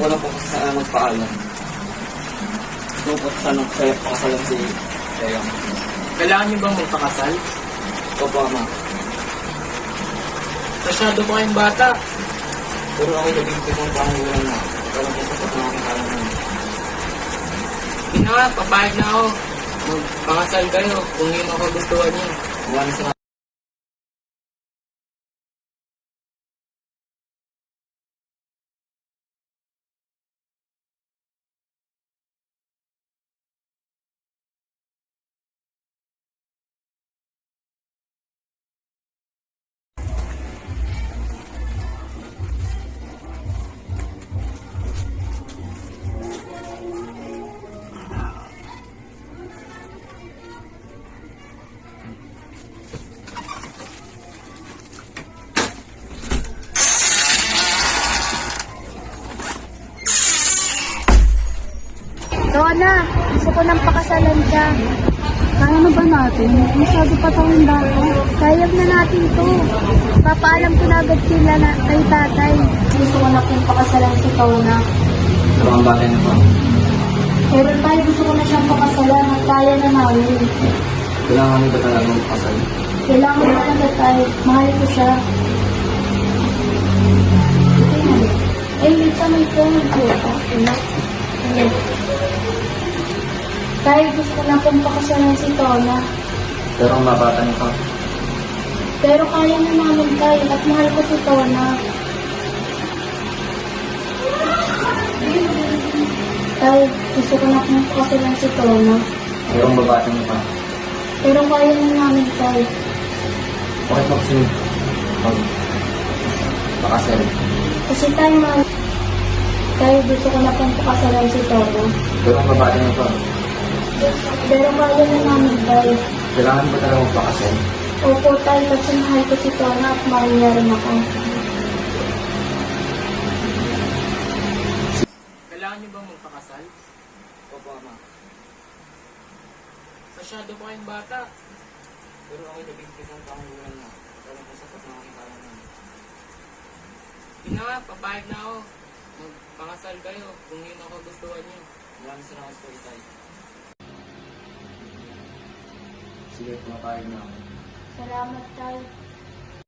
lang po kasi sana magpaalam. Gusto ko po sana sa'yo pakasalan si Leo. Kailangan niyo bang magpakasal? Opo, Ama. Masyado pa kayong bata. Pero ako nabigti kong pangulang na. Ikaw lang po sapat na aking kalangan. Hindi na nga, papayag na ako. Magpakasal kayo kung yun ang kagustuhan niyo. Maraming salamat. Rona, gusto ko nang pakasalan ka. Kaya na ba natin? Masyado pa tayong bata. Kaya na natin to. Papaalam ko na agad sila na kay tatay. Gusto ko na pong pakasalan si Tona. Pero ang bagay na po. Pero tayo gusto ko na siyang pakasalan at kaya na namin. Kailangan mo ba talaga magpakasal? Kailangan mo talaga tayo. Mahal ko siya. Eh, Lita, may phone ko. Tayo gusto ko na pong pakasalan si Tona. Pero ang mabata niyo pa. Pero kaya na namin tayo at mahal ko si Tona. Tayo gusto ko na pong pakasalan si Tona. Pero ang babata niyo pa. Pero kaya na namin tayo. Bakit mo kasi pakasal? Kasi tayo mahal. Tayo gusto ko na pong pakasalan si Tona. Pero ang babata niyo pa. Pero kaya na namin tayo. Kailangan ba talaga magpakasal? Opo tayo kasi mahal ko si Tona at mahal niya rin ako. Kailangan niyo bang magpakasal? Opo, Ama. Masyado pa kayong bata. Pero ako nabigti kong pangulang na. Ikaw lang po sapat na aking kalangan. Hindi na nga, papayag na ako. Magpakasal kayo kung yun ang kagustuhan niyo. Maraming salamat po, Itay. Sige, pumapayag na ako. Salamat tayo.